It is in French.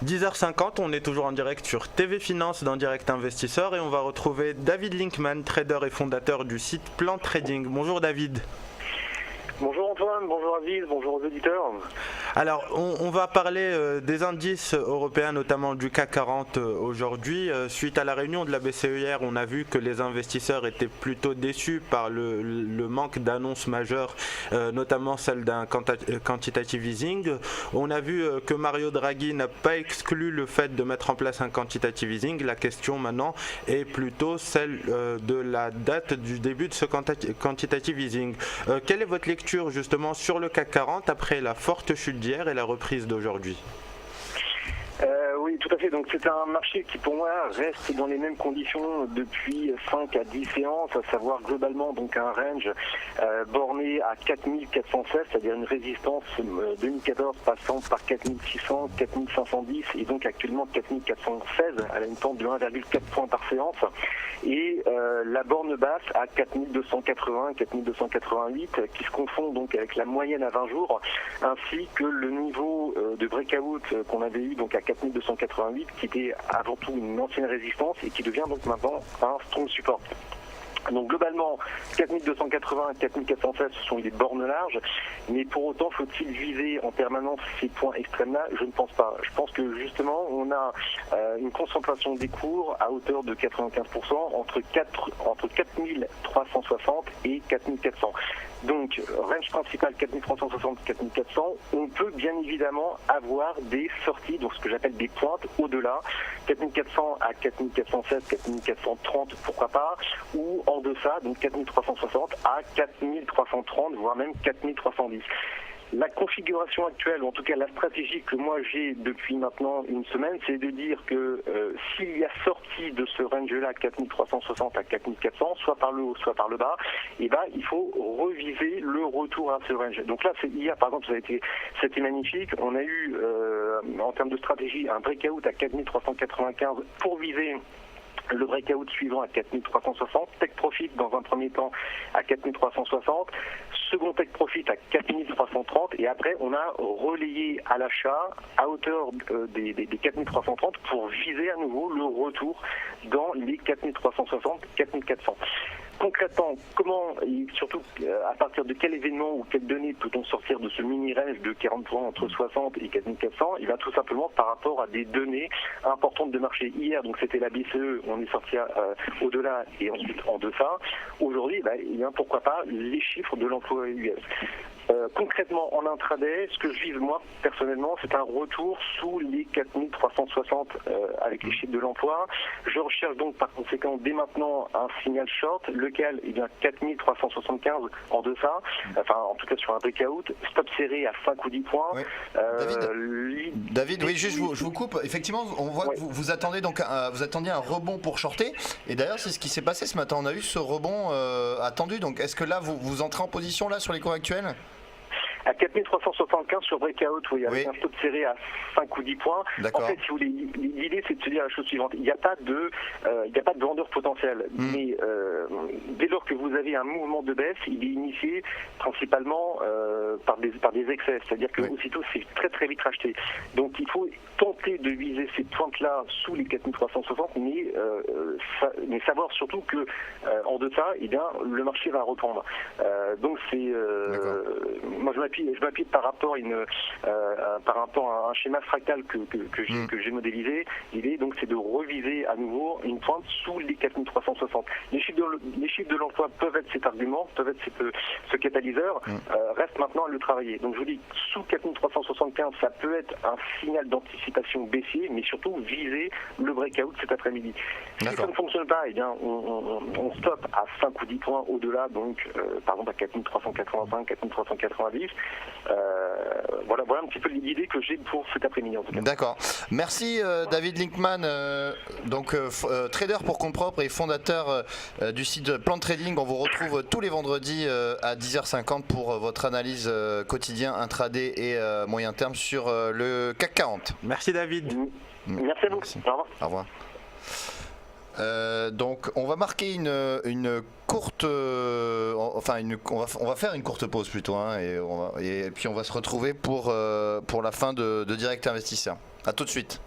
10h50, on est toujours en direct sur TV Finance dans Direct Investisseur et on va retrouver David Linkman, trader et fondateur du site Plan Trading. Bonjour David. Bonjour Antoine, bonjour Aziz, bonjour aux auditeurs. Alors on va parler des indices européens, notamment du CAC 40 aujourd'hui. Suite à la réunion de la BCE hier, on a vu que les investisseurs étaient plutôt déçus par le manque d'annonces majeures, notamment celle d'un quantitative easing. On a vu que Mario Draghi n'a pas exclu le fait de mettre en place un quantitative easing. La question maintenant est plutôt celle de la date du début de ce quantitative easing. Quelle est votre lecture justement sur le CAC 40 après la forte chute d'hier et la reprise d'aujourd'hui? Oui, tout à fait. Donc c'est un marché qui pour moi reste dans les mêmes conditions depuis 5 à 10 séances, à savoir globalement donc un range borné à 4416, c'est-à-dire une résistance 2014 passant par 4600, 4510 et donc actuellement 4416 à une pente de 1,4 points par séance et la borne basse à 4280, 4288 qui se confond donc avec la moyenne à 20 jours ainsi que le niveau de breakout qu'on avait eu donc à 4288 qui était avant tout une ancienne résistance et qui devient donc maintenant un strong support. Donc globalement, 4280 et 4416 ce sont des bornes larges, mais pour autant faut-il viser en permanence ces points extrêmes-là? Je ne pense pas. Je pense que justement on a une concentration des cours à hauteur de 95% entre 4360 et 4400. Donc, range principal 4360-4400, on peut bien évidemment avoir des sorties, donc ce que j'appelle des pointes au-delà, 4400 à 4416, 4430, pourquoi pas, ou en deçà, donc 4360 à 4330, voire même 4310. La configuration actuelle, ou en tout cas la stratégie que moi j'ai depuis maintenant une semaine, c'est de dire que s'il y a sortie de ce range-là, 4360 à 4400, soit par le haut, soit par le bas, et ben il faut reviser le retour à ce range. Donc là, hier par exemple, c'était magnifique. On a eu en termes de stratégie un breakout à 4395 pour viser le breakout suivant à 4360, take profit dans un premier temps à 4360, second take profit à 4330 et après on a relayé à l'achat à hauteur des 4330 pour viser à nouveau le retour dans les 4360, 4400. Concrètement, comment et surtout à partir de quel événement ou quelles données peut-on sortir de ce mini-range de 40 points entre 60 et 4400? Il va tout simplement par rapport à des données importantes de marché. Hier, donc c'était la BCE, on est sorti au-delà et ensuite en deçà. Aujourd'hui, pourquoi pas les chiffres de l'emploi US. Concrètement, en intraday, ce que je vise moi personnellement, c'est un retour sous les 4360 avec les chiffres de l'emploi. Je recherche donc par conséquent dès maintenant un signal short, lequel est bien 4375 en deçà, enfin en tout cas sur un breakout, stop serré à 5 ou 10 points. Oui. David, oui, juste je vous coupe. Effectivement, on voit que vous attendez donc vous attendiez un rebond pour shorter. Et d'ailleurs, c'est ce qui s'est passé ce matin. On a eu ce rebond attendu. Donc, est-ce que là, vous entrez en position là sur les cours actuels? À 4375 sur breakout, oui, avec un stop serré à 5 ou 10 points. En fait, si vous voulez, l'idée c'est de se dire la chose suivante. Il n'y a pas de vendeur potentiel. Mais dès lors que vous avez un mouvement de baisse, il est initié principalement par des excès. C'est-à-dire que aussitôt c'est très très vite racheté. Donc il faut tenter de viser ces pointes-là sous les 4360, mais savoir surtout que en deçà, eh bien, le marché va reprendre. Donc c'est moi je m'appuie par rapport à un schéma fractal que j'ai modélisé. L'idée donc c'est de reviser à nouveau une pointe sous les 4360. Les chiffres de l'emploi peuvent être cet argument, peuvent être ce catalyseur. Reste maintenant à le travailler. Donc je vous dis sous 4375, ça peut être un signal d'anticipation baissier, mais surtout viser le breakout cet après-midi. Si ça ne fonctionne pas, eh bien on stoppe à 5 ou 10 points au-delà, donc par exemple à 4385, 4390. Voilà un petit peu l'idée que j'ai pour cet après-midi en tout cas. D'accord. Merci David Linkman, trader pour compte propre et fondateur du site Plan Trading. On vous retrouve tous les vendredis à 10h50 pour votre analyse quotidien, intraday et moyen terme sur le CAC 40. Merci David. Merci à vous. Merci. Au revoir. Au revoir. Donc on va marquer une courte, on va faire une courte pause plutôt, hein, et puis on va se retrouver pour la fin de Direct Investisseur. A tout de suite.